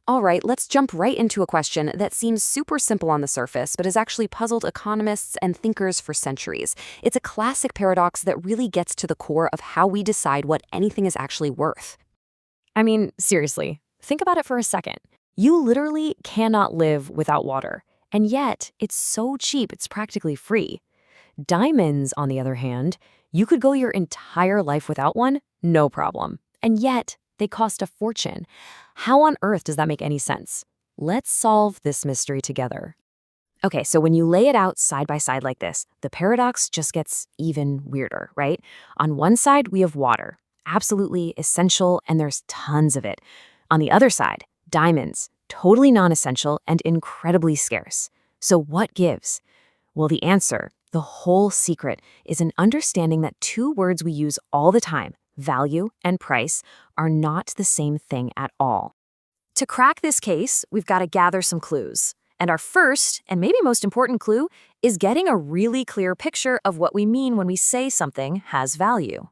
All right, let's jump right into a question that seems super simple on the surface, but has actually puzzled economists and thinkers for centuries. It's a classic paradox that really gets to the core of how we decide what anything is actually worth. I mean, seriously, think about it for a second. You literally cannot live without water, and yet it's so cheap it's practically free. Diamonds, on the other hand, you could go your entire life without one, no problem. And yet, they cost a fortune. How on earth does that make any sense? Let's solve this mystery together. Okay, so when you lay it out side by side like this, the paradox just gets even weirder, right? On one side, we have water, absolutely essential, and there's tons of it. On the other side, diamonds, totally non-essential and incredibly scarce. So what gives? Well, the answer, the whole secret, is an understanding that two words we use all the time, value and price, are not the same thing at all. To crack this case, we've got to gather some clues. And our first, and maybe most important clue, is getting a really clear picture of what we mean when we say something has value.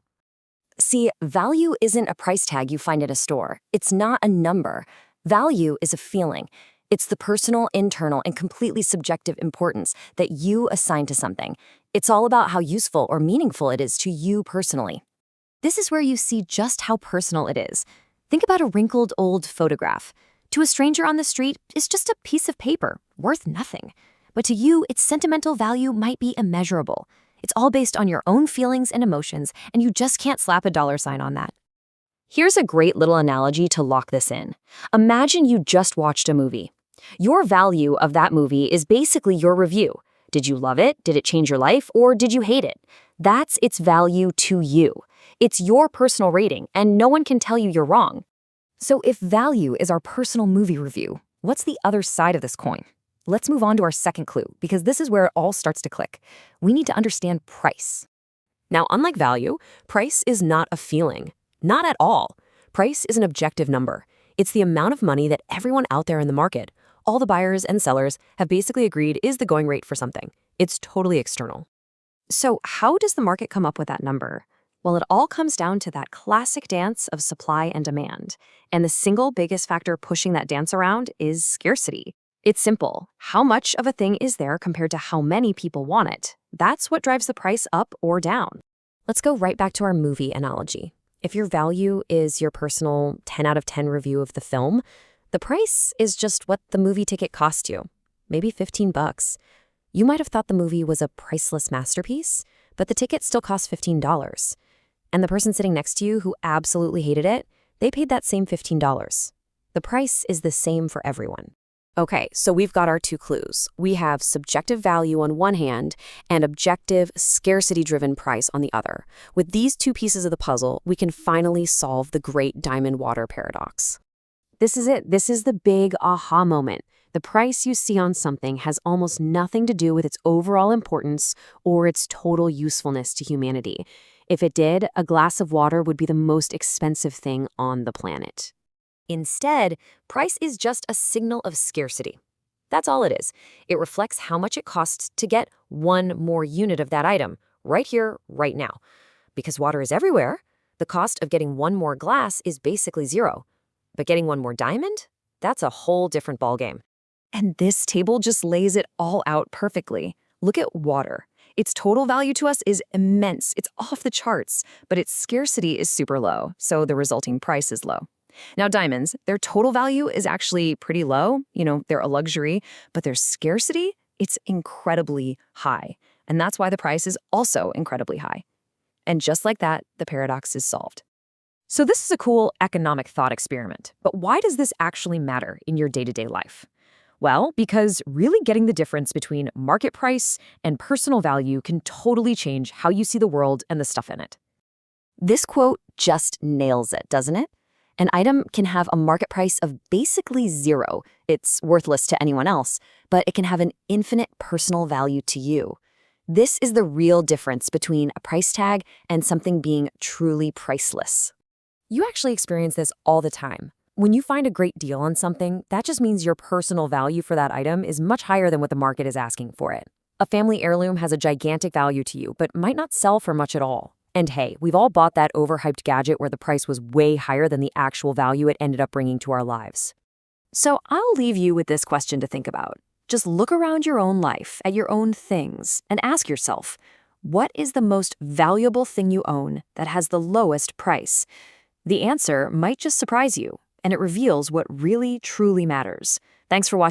See, value isn't a price tag you find in a store. It's not a number. Value is a feeling. It's the personal, internal, and completely subjective importance that you assign to something. It's all about how useful or meaningful it is to you personally. This is where you see just how personal it is. Think about a wrinkled old photograph. To a stranger on the street, it's just a piece of paper, worth nothing. But to you, its sentimental value might be immeasurable. It's all based on your own feelings and emotions, and you just can't slap a dollar sign on that. Here's a great little analogy to lock this in. Imagine you just watched a movie. Your value of that movie is basically your review. Did you love it? Did it change your life? Or did you hate it? That's its value to you. It's your personal rating, and no one can tell you you're wrong. So if value is our personal movie review, what's the other side of this coin? Let's move on to our second clue, because this is where it all starts to click. We need to understand price. Now, unlike value, price is not a feeling. Not at all. Price is an objective number. It's the amount of money that everyone out there in the market, all the buyers and sellers, have basically agreed is the going rate for something. It's totally external. So how does the market come up with that number? Well, it all comes down to that classic dance of supply and demand. And the single biggest factor pushing that dance around is scarcity. It's simple. How much of a thing is there compared to how many people want it? That's what drives the price up or down. Let's go right back to our movie analogy. If your value is your personal 10 out of 10 review of the film, the price is just what the movie ticket cost you, maybe $15. You might have thought the movie was a priceless masterpiece, but the ticket still cost $15. And the person sitting next to you who absolutely hated it, they paid that same $15. The price is the same for everyone. Okay, so we've got our two clues. We have subjective value on one hand and objective, scarcity-driven price on the other. With these two pieces of the puzzle, we can finally solve the great diamond water paradox. This is it. This is the big aha moment. The price you see on something has almost nothing to do with its overall importance or its total usefulness to humanity. If it did, a glass of water would be the most expensive thing on the planet. Instead, price is just a signal of scarcity. That's all it is. It reflects how much it costs to get one more unit of that item, right here, right now. Because water is everywhere, the cost of getting one more glass is basically zero. But getting one more diamond? That's a whole different ballgame. And this table just lays it all out perfectly. Look at water. Its total value to us is immense. It's off the charts, but its scarcity is super low, so the resulting price is low. Now, diamonds, their total value is actually pretty low. They're a luxury, but their scarcity, it's incredibly high. And that's why the price is also incredibly high. And just like that, the paradox is solved. So this is a cool economic thought experiment. But why does this actually matter in your day-to-day life? Well, because really getting the difference between market price and personal value can totally change how you see the world and the stuff in it. This quote just nails it, doesn't it? An item can have a market price of basically zero. It's worthless to anyone else, but it can have an infinite personal value to you. This is the real difference between a price tag and something being truly priceless. You actually experience this all the time. When you find a great deal on something, that just means your personal value for that item is much higher than what the market is asking for it. A family heirloom has a gigantic value to you, but might not sell for much at all. And hey, we've all bought that overhyped gadget where the price was way higher than the actual value it ended up bringing to our lives. So I'll leave you with this question to think about. Just look around your own life, at your own things, and ask yourself, what is the most valuable thing you own that has the lowest price? The answer might just surprise you, and it reveals what really, truly matters. Thanks for watching.